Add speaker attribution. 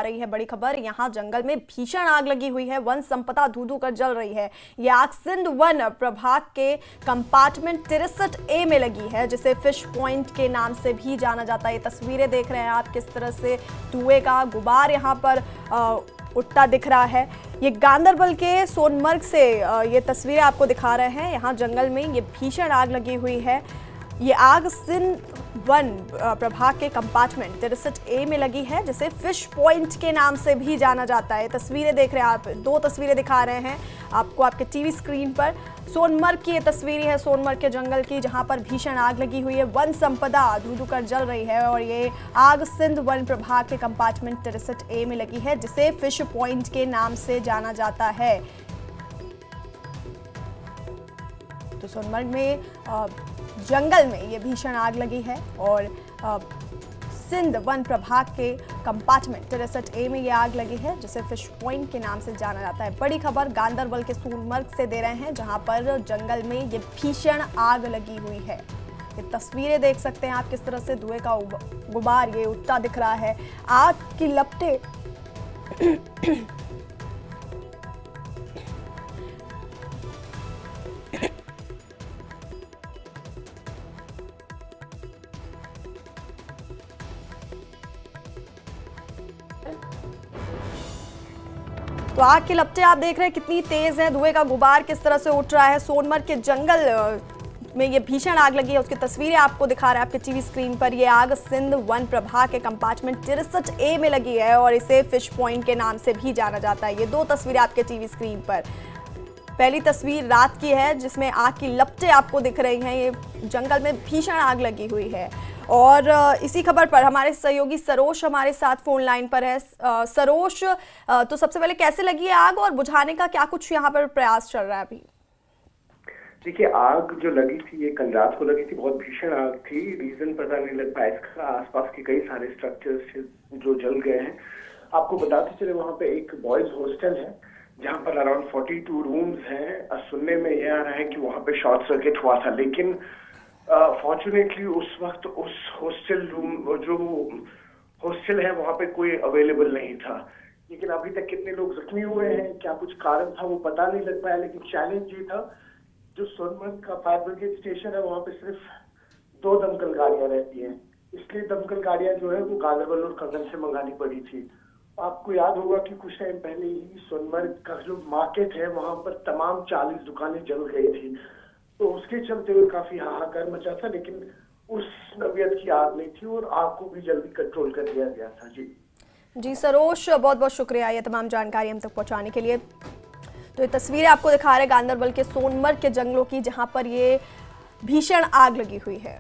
Speaker 1: रही है बड़ी खबर। यहाँ जंगल में भीषण आग लगी हुई है, वन संपदा धू कर जल रही है। ये आग सिंध वन प्रभाग के कंपार्टमेंट 63A में लगी है, जिसे फिश पॉइंट के नाम से भी जाना जाता है। ये तस्वीरें देख रहे हैं आप, किस तरह से धुएं का गुबार यहाँ पर उठता दिख रहा है। ये गांदरबल के सोनमर्ग से ये तस्वीरें आपको दिखा रहे हैं। यहाँ जंगल में ये भीषण आग लगी हुई है। ये आग सिंध वन प्रभाग के कंपार्टमेंट 63A में लगी है, जिसे फिश पॉइंट के नाम से भी जाना जाता है। तस्वीरें देख रहे हैं आप, दो तस्वीरें दिखा रहे हैं आपको आपके टीवी स्क्रीन पर। सोनमर्ग की ये तस्वीर है, सोनमर्ग के जंगल की, जहां पर भीषण आग लगी हुई है। वन संपदा धू कर जल रही है और ये आग सिंध वन प्रभाग के कंपार्टमेंट 63A में लगी है, जिसे फिश पॉइंट के नाम से जाना जाता है। तो सोनमर्ग में जंगल में ये भीषण आग लगी है और सिंध वन प्रभाग के कंपार्टमेंट 63A में ये आग लगी है, जिसे फिश पॉइंट के नाम से जाना जाता है। बड़ी खबर गांदरबल के सोनमर्ग से दे रहे हैं, जहां पर जंगल में ये भीषण आग लगी हुई है। ये तस्वीरें देख सकते हैं आप, किस तरह से धुएं का गुबार ये उठता दिख रहा है। आग की लपटें तो आग की लपटें आप देख रहे हैं कितनी तेज है, धुएं का गुबार किस तरह से उठ रहा है। सोनमर्ग के जंगल में ये भीषण आग लगी है, उसकी तस्वीरें आपको दिखा रहे हैं आपके टीवी स्क्रीन पर। ये आग सिंध वन प्रभाग के कंपार्टमेंट 63A में लगी है और इसे फिश पॉइंट के नाम से भी जाना जाता है। ये दो तस्वीरें आपके टीवी स्क्रीन पर। पहली तस्वीर रात की है, जिसमें आग की लपटें आपको दिख रही हैं। ये जंगल में भीषण आग लगी हुई है। और इसी खबर पर हमारे सहयोगी सरोज हमारे साथ फोन लाइन पर है। सरोज, तो सबसे पहले कैसे लगी है आग और बुझाने का क्या कुछ यहाँ पर प्रयास चल रहा है अभी?
Speaker 2: देखिए, आग जो लगी थी ये कल रात को लगी थी, बहुत भीषण आग थी। रीजन पता नहीं लग पाया इसका। आसपास के कई सारे स्ट्रक्चर्स जो जल गए हैं। आपको बताते चले, वहाँ पे एक बॉयज हॉस्टल है जहाँ पर अराउंड 42 रूम्स हैं। सुनने में यह आ रहा है कि वहाँ पे शॉर्ट सर्किट हुआ था, लेकिन फॉर्चुनेटली उस वक्त उस हॉस्टल रूम जो हॉस्टल है वहाँ पे कोई अवेलेबल नहीं था। लेकिन अभी तक कितने लोग जख्मी हुए हैं, क्या कुछ कारण था, वो पता नहीं लग पाया। लेकिन चैलेंज ये था, जो सोनमर्ग का फायर ब्रिगेड स्टेशन है वहाँ पे सिर्फ 2 दमकल गाड़ियां रहती हैं, इसलिए दमकल गाड़ियां जो है वो गांदरबल और कगन से मंगानी पड़ी थी। आपको याद होगा कि कुछ टाइम पहले ही सोनमर्ग का जो मार्केट है वहाँ पर तमाम 40 दुकानें जल गई थी, तो उसके चलते हुए काफी हाहाकार मचा था। लेकिन उस नौयत की आग नहीं थी और आग को भी जल्दी कंट्रोल कर लिया गया था।
Speaker 1: जी सरोज, बहुत बहुत शुक्रिया ये तमाम जानकारी हम तक पहुंचाने के लिए। तो ये तस्वीरें आपको दिखा रहे हैं गांदरबल के सोनमर्ग के जंगलों की, जहां पर ये भीषण आग लगी हुई है।